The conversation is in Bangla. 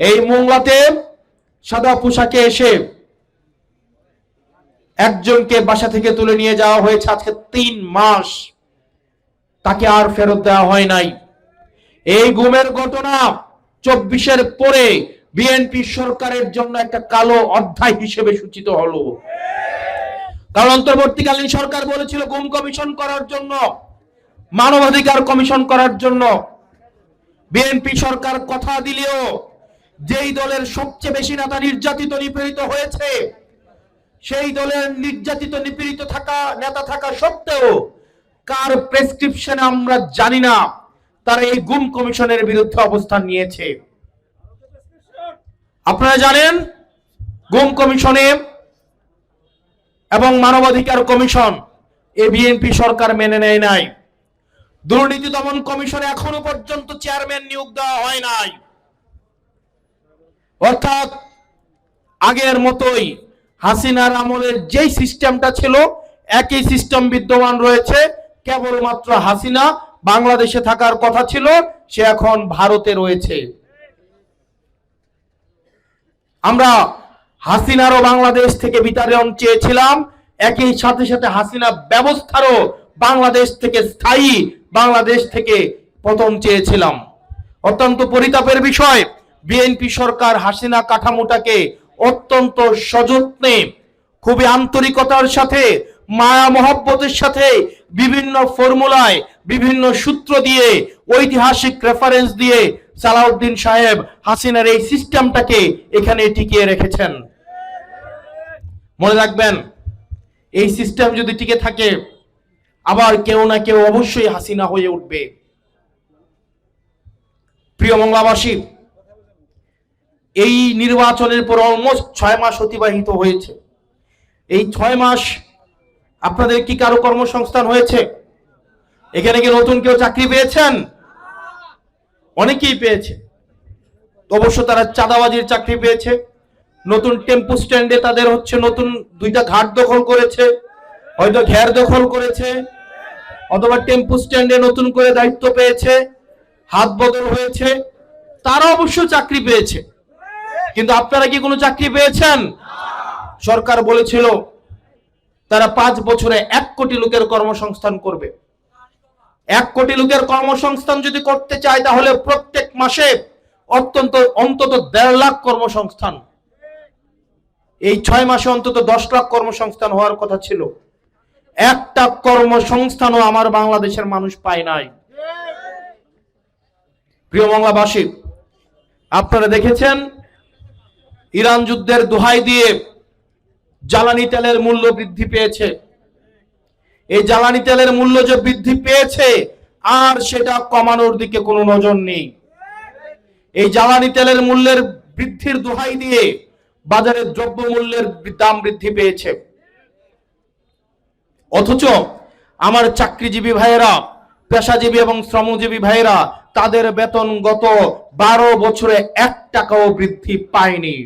এই মোংলাতে সাদা পোশাকে এসে একজনকে বাসা থেকে তুলে নিয়ে যাওয়া হয়েছে আজকে 3 মাস, তাকে আর ফেরত দেওয়া হয় নাই। এই গুমের ঘটনা 24-এর পরে বিএনপি সরকারের জন্য একটা কালো অধ্যায় হিসেবে সূচিত হলো। কারণ অন্তর্বর্তীকালীন সরকার বলেছিল গুম কমিশন করার জন্য, মানবাধিকার কমিশন করার জন্য। বিএনপি সরকার কথা দিলেও যেই দলের সবচেয়ে বেশি নেতা নির্যাতিত নিপীড়িত হয়েছে, সেই দলের নির্যাতিত নিপীড়িত নেতা থাকা সত্ত্বেও কার প্রেসক্রিপশনে আমরা জানি না, তারা এই গুম কমিশনের বিরুদ্ধে অবস্থান নিয়েছে। আপনারা জানেন গুম কমিশনে এবং মানবাধিকার কমিশন এই বিএনপি সরকার মেনে নেয় নাই। দুর্নীতি দমন কমিশনে এখনো পর্যন্ত চেয়ারম্যান নিয়োগ দেওয়া হয় নাই। অর্থাৎ আগের মতোই হাসিনার আমলের যেই সিস্টেমটা ছিল একই সিস্টেম বিদ্যমান রয়েছে। কেবলমাত্র হাসিনা বাংলাদেশে থাকার কথা ছিল, সে এখন ভারতে রয়েছে। আমরা হাসিনারও বাংলাদেশ থেকে বিতাড়ন চেয়েছিলাম, একই সাথে সাথে হাসিনা ব্যবস্থারও বাংলাদেশ থেকে স্থায়ী বাংলাদেশ থেকে পতন চেয়েছিলাম। অত্যন্ত পরিতাপের বিষয়, বিএনপি সরকার হাসিনা কাঠামোটাকে অত্যন্ত সযত্নে, খুবই আন্তরিকতার সাথে, মায়া মহব্বতের সাথে বিভিন্ন ফর্মুলায়, বিভিন্ন সূত্র দিয়ে, ঐতিহাসিক রেফারেন্স দিয়ে সালাউদ্দিন সাহেব হাসিনার এই সিস্টেমটাকে এখানে টিকিয়ে রেখেছেন। মনে রাখবেন, এই সিস্টেম যদি টিকে থাকে আবার কেউ না কেউ অবশ্যই হাসিনা হয়ে উঠবে। প্রিয় বাংলাবাসী, এই নির্বাচনের পর অলমোস্ট 6 মাস অতিবাহিত হয়েছে। এই 6 মাস আপনাদের কি কারো কর্মসংস্থান হয়েছে? এখানে কি নতুন কেউ চাকরি পেয়েছেন? অনেকেই পেয়েছে। অবশ্য তারা চাঁদাবাজির চাকরি পেয়েছে। নতুন টেম্পু স্ট্যান্ডে তাদের নতুন 2টা ঘাট দখল করেছে, হয়তো ঘের দখল করেছে, অথবা টেম্পু স্ট্যান্ডে নতুন করে দায়িত্ব পেয়েছে, হাত বদল হয়েছে, তারা অবশ্য চাকরি পেয়েছে। কিন্তু আপনারা কি কোনো চাকরি পেয়েছেন? সরকার বলেছিল তারা 5 বছরে 1 কোটি লোকের কর্মসংস্থান করবে। 1 কোটি লোকের কর্মসংস্থান যদি করতে চায় তাহলে প্রত্যেক মাসে অন্তত 1.5 লাখ কর্মসংস্থান। এই 6 মাসে অন্তত 10 লাখ কর্মসংস্থান হওয়ার কথা ছিল। একটা কর্মসংস্থানও আমার বাংলাদেশের মানুষ পায় নাই। প্রিয় বাংলাবাসী, আপনারা দেখেছেন ইরান যুদ্ধের দোহাই দিয়ে জ্বালানি তেলের মূল্য বৃদ্ধি পেয়েছে। এই জ্বালানি তেলের মূল্য যে বৃদ্ধি পেয়েছে আর সেটা কমানোর দিকে কোনো নজর নেই। এই জ্বালানি তেলের মূল্যের বৃদ্ধির দোহাই দিয়ে বাজারে দ্রব্যমূল্যের দাম বৃদ্ধি পেয়েছে। অথচ আমার চাকরিজীবী ভাইয়েরা, পেশাজীবী এবং শ্রমজীবী ভাইয়েরা, তাদের বেতন গত 12 বছরে 1 টাকাও বৃদ্ধি পায়নি।